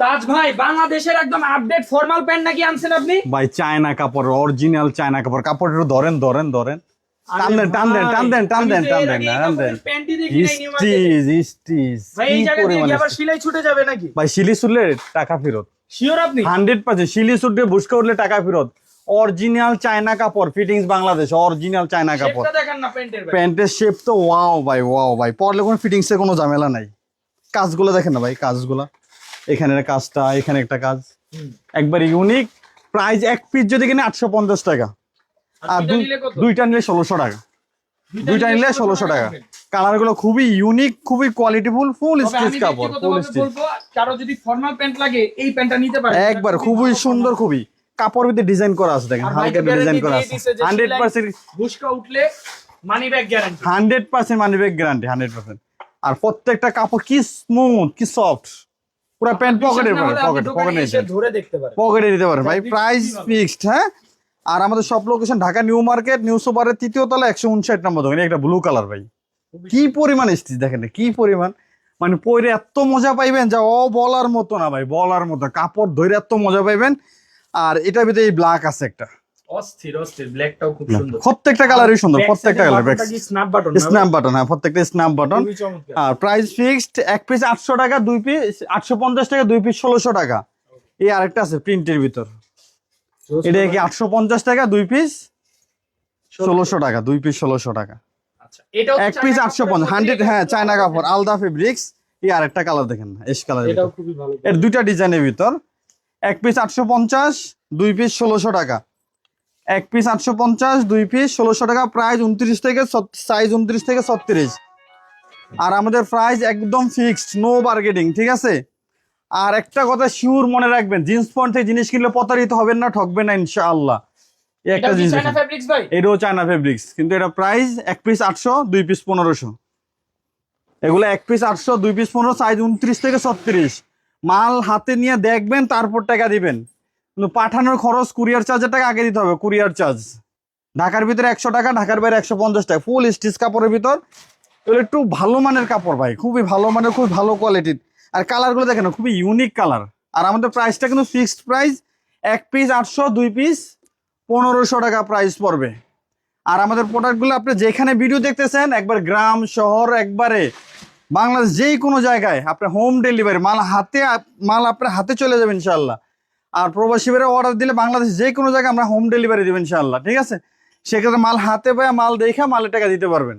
তাজ ভাই বাংলাদেশের একদম আপডেট ফর্মাল প্যান্ট নাকি আনছেন আপনি? ভাই চায়না কাপড়, অরিজিনাল চায়না কাপড়। কাপড় একটু ধরেন ধরেন ধরেন, টান দেন টান দেন টান দেন টান দেন টান দেন টান দেন। প্যান্টই দেখি নাই নিউ মার্কেটে। স্টিচ স্টিচ ভাই এই জায়গা দিয়ে কি আবার সিলাই ছুটে যাবে নাকি? ভাই শিলি সুলে টাকা ফেরত শিওর আপনি? 100%। শিলি সুটে বুসকা উঠলে টাকা ফেরত। অরিজিনাল চায়না কাপড়, ফিটিংস বাংলাদেশ, অরিজিনাল চায়না কাপড়। শেপটা দেখেন না প্যান্টের ভাই। প্যান্টের শেপ তো ওয়াও ভাই, ওয়াও ভাই। পরলে কোনো ফিটিংসে কোনো ঝামেলা নাই। কাজগুলো দেখেন না ভাই, কাজগুলো এখানের কাজটা, এখানে একটা কাজ একবার ইউনিক। প্রাইস এক পিস যদি কিনে 850 টাকা, আর দুইটা নিলে 1600 টাকা। দুইটা নিলে 1600 টাকা। কালার গুলো খুবই ইউনিক, খুবই কোয়ালিটিফুল, ফুল স্টিচ কাপড়, ফুল স্টিচ। কারো যদি ফর্মাল প্যান্ট লাগে এই প্যান্টটা নিতে পারেন একবার খুবই সুন্দর, খুবই কাপড় ভিতরে ডিজাইন করা আছে দেখেন, হালকা ডিজাইন করা আছে। 100% বুশকা উঠলে money back guarantee. 100% money back guarantee, 100%। আর প্রত্যেকটা কাপড় কি স্মুথ, কি সফট, পুরো প্যান্ট পকেটে ধরে দেখতে পারেন, পকেটে দিতে পারেন ভাই। প্রাইস ফিক্সড, হ্যাঁ। আর আমাদের সব location Dhaka new market, new সুপারের 3য় তলা 159 নম্বর দোকান। একটা ব্লু কালার ভাই, কি পরিমাণ স্টিচ দেখেন, কি পরিমাণ, মানে পরে এত মজা পাইবেন যা ও বলার মতো না ভাই, বলার মতো। কাপড় ধরে এত মজা পাইবেন। আর এটার ভিতরে এই ব্ল্যাক আছে একটা, অস্থির অস্থির, ব্ল্যাকটাও খুব সুন্দর। প্রত্যেকটা কালারই সুন্দর, প্রত্যেকটা colour. Snap button, snap button, হ্যাঁ প্রত্যেকটা স্ন্যাপ বাটন। আর প্রাইস ফিক্সড, এক পিস 800 টাকা, দুই পিস 850 টাকা, দুই পিস 1600 টাকা। এই আরেকটা আছে প্রিন্টের ভিতর, এটা কি 850 টাকা, দুই পিস 1600 টাকা, দুই পিস 1600 টাকা। আচ্ছা এটাও এক পিস 850, 100, হ্যাঁ চায়না কাপড়, আলদা ফেব্রিক্স। এই আরেকটা কালার দেখেন না, এশ কালার। এটাও খুবই ভালো। এর দুইটা ডিজাইনের ভিতর, এক পিস 850, দুই পিস 1600 টাকা। এক পিস 850, দুই পিস 1600 টাকা। প্রাইস 29 থেকে, সাইজ 29 থেকে 36। আর আমাদের প্রাইস একদম ফিক্সড, নো বার্গেনিং, ঠিক আছে। আর একটা কথা শিওর মনে রাখবেন, জিন্স প্যান্ট থেকে জিনিস কিনলে প্রতারিত হবেন না, ঠকবেন না ইনশাআল্লাহ। এই একটা জিনিস, চায়না ফেব্রিক্স ভাই, এটাও চায়না ফেব্রিক্স, কিন্তু এটা প্রাইস এক পিস 800, দুই পিস 1500। এগুলো এক পিস 800, দুই পিস 1500, সাইজ 29 থেকে 36। মাল হাতে নিয়ে দেখবেন, তারপর টাকা দিবেন। কিন্তু পাঠানোর খরচ, কুরিয়ার চার্জের টাকা আগে দিতে হবে, কুরিয়ার চার্জ। ঢাকার ভিতরে 100 টাকা, ঢাকার বাইরে 150 টাকা। ফুল স্টিচ কাপড়ের ভিতর, এগুলো একটু ভালো মানের কাপড় ভাই, খুবই ভালো মানের, খুবই ভালো কোয়ালিটির। আর কালারগুলো দেখেন খুবই ইউনিক কালার। আর আমাদের প্রাইসটা কিন্তু ফিক্সড প্রাইস, এক পিস 800, দুই পিস 1500 টাকা প্রাইস পড়বে। আর আমাদের প্রোডাক্টগুলো আপনি যেখানে ভিডিও দেখতেছেন, একবার গ্রাম শহর একবারে বাংলাদেশ যেই কোনো জায়গায় আপনার হোম ডেলিভারি, মাল আপনার হাতে চলে যাবে ইনশাল্লাহ। আর প্রবাসী বেড়ে অর্ডার দিলে বাংলাদেশ যে কোনো জায়গায় আমরা হোম ডেলিভারি দেবেন ইনশাল্লাহ, ঠিক আছে। সেক্ষেত্রে মাল হাতে পায়, মাল দেখে মালের টাকা দিতে পারবেন।